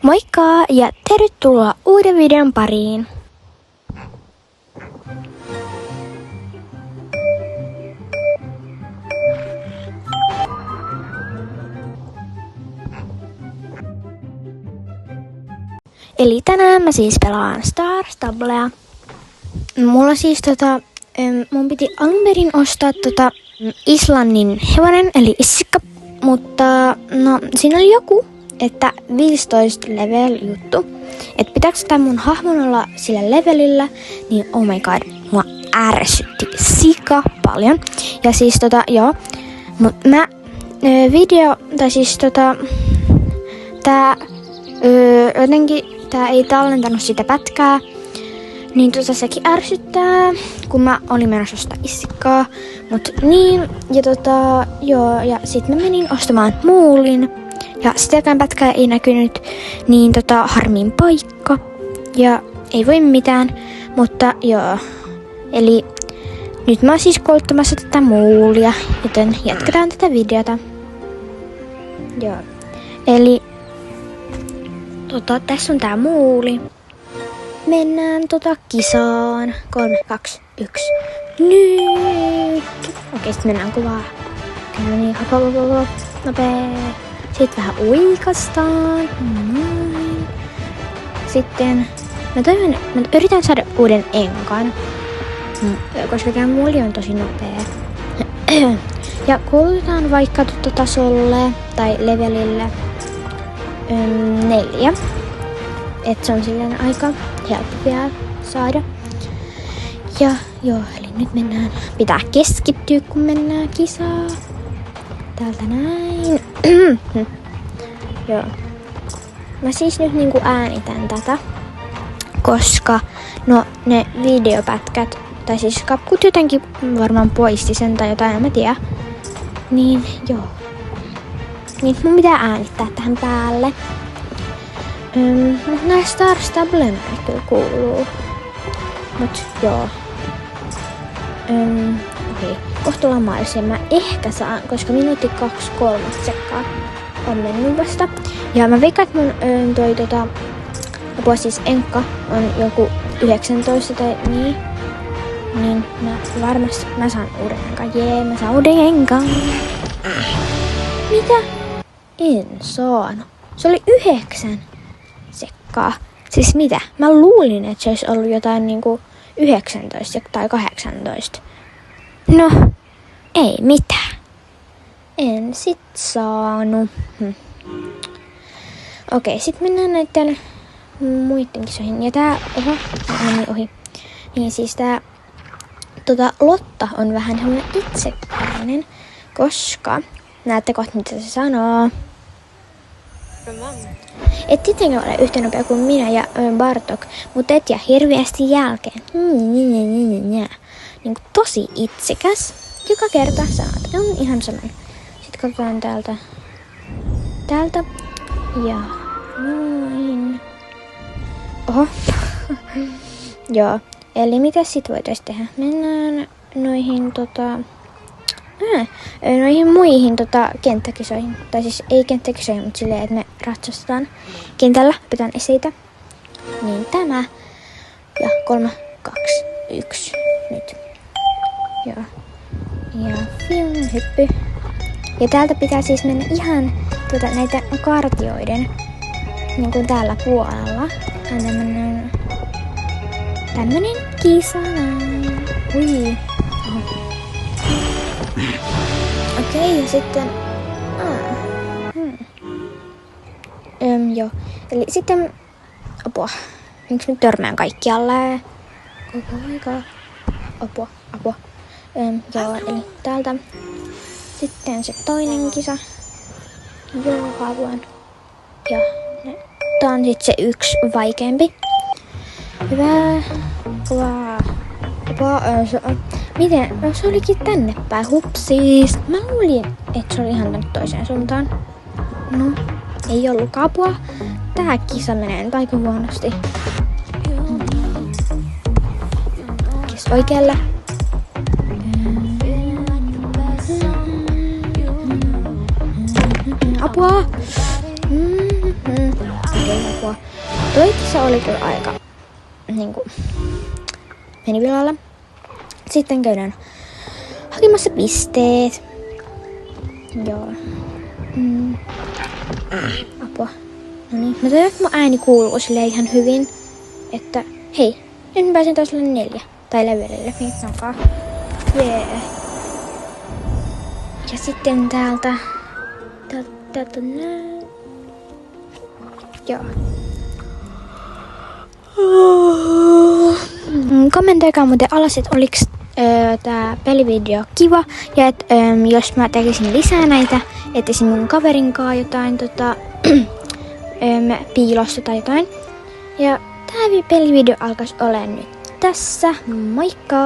Moikka ja tervetuloa uuden videon pariin. Eli tänään mä siis pelaan Star Stablea. Mulla siis mun piti alun perin ostaa Islannin hevonen eli issikka, mutta no siinä oli joku, että 15 level juttu. Että pitääkö tämä mun hahmon olla sillä levelillä, niin oh my god, mua ärsytti sika paljon. Ja siis joo, mut mä jotenkin tää ei tallentanut sitä pätkää. Niin sekin ärsyttää, kun mä olin menossa ostaa issikkaa. Mut niin, ja joo, ja sit mä menin ostamaan muulin. Ja sitäkään pätkää ei näkynyt, niin harmin paikka. Ja ei voi mitään, mutta joo. Eli nyt mä oon siis kouluttamassa tätä muulia, joten jatketaan tätä videota. Joo. Eli tässä on tää muuli. Mennään kisaan. 3, 2, 1. Nyt! Okei, sit mennään kuvaa. No niin, hop. Nopee. Sitten vähän uikastaan. Noin. Sitten mä yritän saada uuden enkan. Koska tää muuli on tosi nopea. Ja koulutetaan vaikka tasolle tai levelille 4. Et se on silleen aika helppo vielä saada. Ja joo, eli nyt mennään. Pitää keskittyä kun mennään kisaa. Täältä näin. Joo. Mä siis nyt äänitän tätä, koska no ne videopätkät, tai siis kapkut jotenkin varmaan poisti sen tai jotain, en mä tiedä. Niin joo. Niin mun pitää äänittää tähän päälle. Nää Star Stablen kyllä kuuluu. Mut joo. Okei. Kohta ollaan maalissa. Mä ehkä saan, koska minuutti 2-3 sekkaa on mennyt vasta. Ja mä veikkaan, että mun apua siis enkka on joku 19 tai niin. Niin varmasti mä saan uuden enkan. Jee, mä saan uuden enkan. Mitä? En saanut. Se oli 9 sekkaa. Siis mitä? Mä luulin, että se olisi ollut jotain 19 tai 18. No, ei mitään. En sit saanut. Okei, sit mennään näitten muiden kisoihin. Ja tää, meni ohi. Niin siis tää Lotta on vähän semmonen itsepäinen, koska näette kohta mitä se sanoo. Et tietenkään ole yhtä nopea kuin minä ja Bartok, mutta et jää hirveästi jälkeen. Niin tosi itsekäs. Joka kerta sanot. On ihan saman. Sitten katsotaan täältä. Ja noin. Oho. Joo. Eli mitä sit voitais tehdä? Mennään noihin noihin muihin kenttäkisoihin. Tai siis ei kenttäkisoihin, mutta silleen, että me ratsastetaan kentällä, pitään eseitä. Niin tämä. Ja 3, 2, 1. Nyt. Joo. Ja hyppy. Ja täältä pitää siis mennä ihan näitä kartioiden niin kuin täällä puolella. Tämmönen kisa näin. Ui. Okei, ja sitten joo. Eli sitten apua. Miksi nyt törmään kaikkialle? Koko aika. Apua. Joo, eli täältä. Sitten se toinen kisa. Joo, haluan. Ja tää on sit se yksi vaikeampi. Hyvä. Miten? No, se olikin tänne päin. Hupsis. Mä luulin, että se oli ihan tänne toiseen suuntaan. No, ei ollut apua. Tää kisa menee nyt aika huonosti. Kes oikealle. Apua. Okei, apua. Toitissa oli kyllä aika niinku meni pilalle. Sitten käydään hakemassa pisteet. Joo. Apua. No niin. Mä toivon, että mun ääni kuuluu silleen ihan hyvin. Että hei, nyt mä pääsen taas 4. Tai levelille, mitä onkaan. Jee. Ja sitten täältä näin. Joo. Kommentoikaa muuten alas, että oliks tää pelivideo kiva. Ja et, jos mä tekisin lisää näitä, etsisin mun kaverin kaa jotain piilossa tai jotain. Ja tää pelivideo alkaisi olemaan nyt tässä. Moikka!